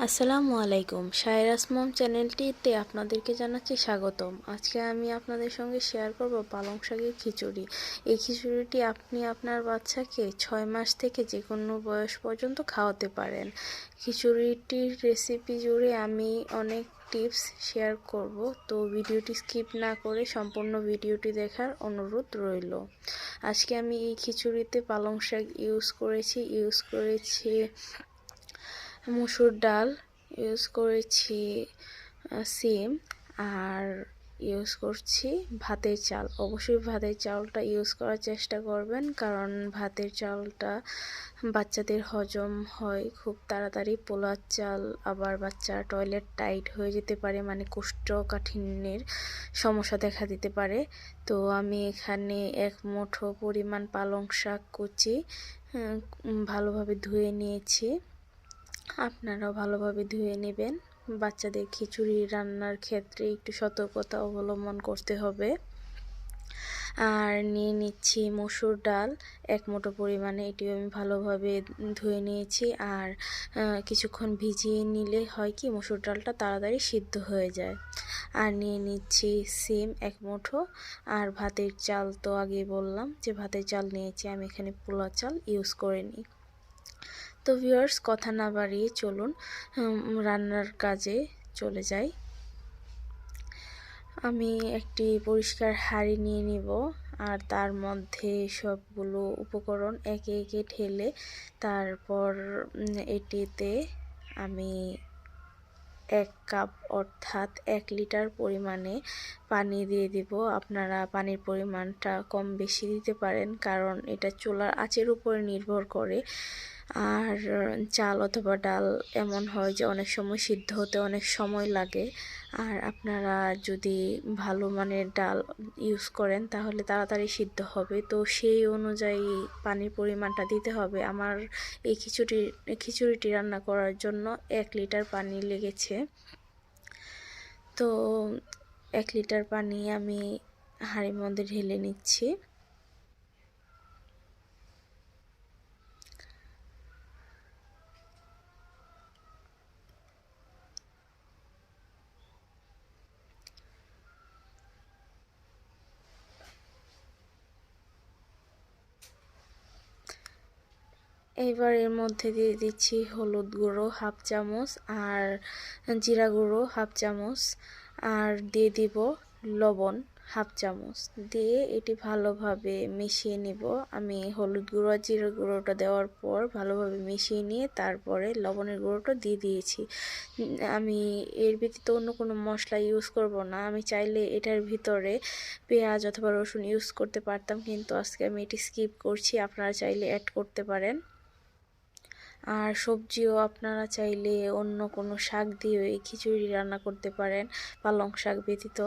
আসসালামু আলাইকুম। শায়রাস মম চ্যানেলটিতে আপনাদেরকে জানাচ্ছি স্বাগতম। আজকে আমি আপনাদের সঙ্গে শেয়ার করব পালং শাকের খিচুড়ি। এই খিচুড়িটি আপনি আপনার বাচ্চাকে 6 মাস থেকে যে কোনো বয়স পর্যন্ত খাওয়াতে পারেন। খিচুড়িটির রেসিপি জুড়ে আমি অনেক টিপস শেয়ার করব, তো ভিডিওটি স্কিপ না করে সম্পূর্ণ ভিডিওটি দেখার অনুরোধ রইল। আজকে আমি এই খিচুড়িতে পালং শাক ইউজ করেছি মসুর ডাল, ইউজ করেছি সিম, আর ইউজ করছি ভাতের চাল। অবশ্যই ভাতের চালটা ইউজ করার চেষ্টা করবেন, কারণ ভাতের চালটা বাচ্চাদের হজম হয় খুব তাড়াতাড়ি। পোলার চাল আবার বাচ্চার টয়লেট টাইট হয়ে যেতে পারে, মানে কোষ্ঠকাঠিন্যের সমস্যা দেখা দিতে পারে। তো আমি এখানে 1 মুঠো পরিমাণ পালং শাক কুচি ভালোভাবে ধুয়ে নিয়েছি। আপনারাও ভালোভাবে ধুয়ে নেবেন। বাচ্চাদের খিচুড়ি রান্নার ক্ষেত্রে একটু সতর্কতা অবলম্বন করতে হবে। আর নিয়ে নিচ্ছি মসুর ডাল 1 মুঠো পরিমাণে, এটিও আমি ভালোভাবে ধুয়ে নিয়েছি। আর কিছুক্ষণ ভিজিয়ে নিলে হয় কি মসুর ডালটা তাড়াতাড়ি সিদ্ধ হয়ে যায়। আর নিয়ে নিচ্ছি সিম 1 মুঠো। আর ভাতের চাল তো আগেই বললাম যে ভাতের চাল নিয়েছি, আমি এখানে পোলা চাল ইউজ করিনি। তো ভিউয়ার্স, কথা না বাড়িয়ে চলুন রান্নার কাজে চলে যাই। আমি একটি পরিষ্কার হাঁড়ি নিয়ে নিব, আর তার মধ্যে সবগুলো উপকরণ একে একে ঢেলে তারপর এটিতে আমি 1 কাপ অর্থাৎ 1 লিটার পরিমাণে পানি দিয়ে দিব। আপনারা পানির পরিমাণটা কম বেশি দিতে পারেন, কারণ এটা চুলার আঁচের উপরে নির্ভর করে। আর চাল অথবা ডাল এমন হয় যে অনেক সময় সিদ্ধ হতে অনেক সময় লাগে। আর আপনারা যদি ভালো মানের ডাল ইউজ করেন তাহলে তাড়াতাড়ি সিদ্ধ হবে, তো সেই অনুযায়ী পানির পরিমাণটা দিতে হবে। আমার এই খিচুড়িটি রান্না করার জন্য 1 লিটার পানি লেগেছে। তো 1 লিটার পানি আমি হাঁড়ির মধ্যে ঢেলে নিচ্ছি। এবার এর মধ্যে দিয়ে দিচ্ছি হলুদ গুঁড়ো 1/2 চামচ, আর জিরা গুঁড়ো 1/2 চামচ, আর দিয়ে দিব লবণ 1/2 চামচ। দিয়ে এটি ভালোভাবে মিশিয়ে নিব। আমি হলুদ গুঁড়ো আর জিরা গুঁড়োটা দেওয়ার পর ভালোভাবে মিশিয়ে নিয়ে তারপরে লবণের গুঁড়োটা দিয়ে দিয়েছি। আমি এর ব্যতীত অন্য কোনো মশলা ইউজ করব না। আমি চাইলে এটার ভিতরে পেঁয়াজ অথবা রসুন ইউজ করতে পারতাম, কিন্তু আজকে আমি এটি স্কিপ করছি। আপনারা চাইলে অ্যাড করতে পারেন। আর সবজিও আপনারা চাইলে অন্য কোনো শাক দিয়েও এই খিচুড়ি রান্না করতে পারেন, পালং শাক ব্যতীত।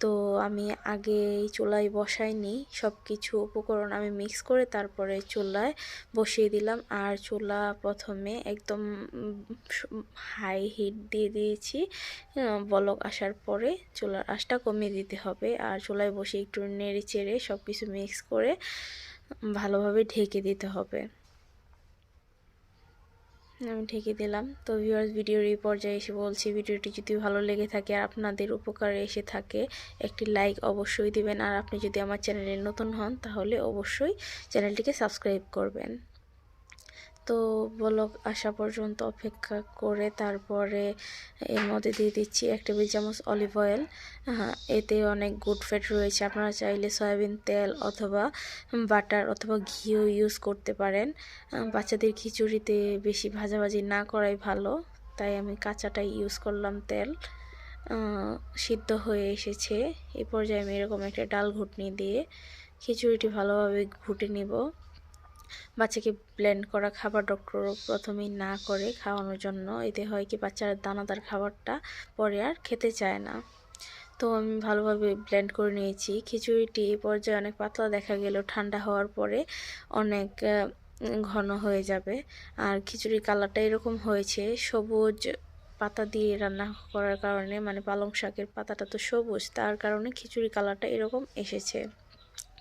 তো আমি আগে চুলায় বসাইনি, সব কিছু উপকরণ আমি মিক্স করে তারপরে চুলায় বসিয়ে দিলাম। আর চুলা প্রথমে একদম হাই হিট দিয়ে দিয়েছি। বলক আসার পরে চুলার আঁচটা কমিয়ে দিতে হবে, আর চুলায় বসে একটু নেড়ে চেড়ে সব কিছু মিক্স করে ভালোভাবে ঢেকে দিতে হবে। আমি ঢেকে দিলাম। তো ভিউয়ার্স, ভিডিওর এই পর্যায়ে এসে বলছি, ভিডিওটি যদি ভালো লেগে থাকে আর আপনাদের উপকারে এসে থাকে একটি লাইক অবশ্যই দিবেন। আর আপনি যদি আমার চ্যানেলে নতুন হন তাহলে অবশ্যই চ্যানেলটিকে সাবস্ক্রাইব করবেন। তো বলক আসা পর্যন্ত অপেক্ষা করে তারপরে এর মধ্যে দিয়ে দিচ্ছি 1 টেবিল চামচ অলিভ অয়েল। এতে অনেক গুড ফ্যাট রয়েছে। আপনারা চাইলে সয়াবিন তেল অথবা বাটার অথবা ঘিও ইউজ করতে পারেন। বাচ্চাদের খিচুড়িতে বেশি ভাজাভাজি না করাই ভালো, তাই আমি কাঁচাটাই ইউজ করলাম তেল। সিদ্ধ হয়ে এসেছে। এই পর্যায়ে আমি এরকম একটা ডাল ঘুটনি দিয়ে খিচুড়িটি ভালোভাবে ঘুটে নিব। বাচ্চাকে ব্লেন্ড করা খাবার ডক্টর প্রথমেই না করে খাওয়ানোর জন্য। এতে হয় কি বাচ্চারা দানাদার খাবারটা পরে আর খেতে চায় না। তো আমি ভালোভাবে ব্লেন্ড করে নিয়েছি। খিচুড়িটি এই পর্যায়ে অনেক পাতলা দেখা গেলেও ঠান্ডা হওয়ার পরে অনেক ঘন হয়ে যাবে। আর খিচুড়ির কালারটা এরকম হয়েছে, সবুজ পাতা দিয়ে রান্না করার কারণে, মানে পালং শাকের পাতাটা তো সবুজ, তার কারণে খিচুড়ি কালারটা এরকম এসেছে।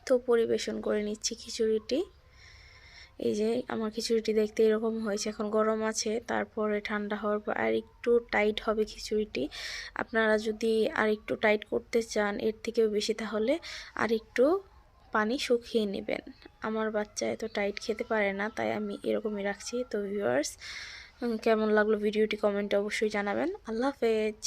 তো পরিবেশন করে নিচ্ছি খিচুড়িটি। এই যে আমার খিচুড়িটি দেখতে এরকম হয়েছে, এখন গরম আছে, তারপরে ঠান্ডা হওয়ার পর আর একটু টাইট হবে খিচুড়িটি। আপনারা যদি আর একটু টাইট করতে চান এর থেকেও বেশি, তাহলে আর একটু পানি শুকিয়ে নেবেন। আমার বাচ্চা এত টাইট খেতে পারে না, তাই আমি এরকমই রাখছি। তো ভিউয়ার্স, কেমন লাগলো ভিডিওটি কমেন্টে অবশ্যই জানাবেন। আল্লাহ হাফেজ।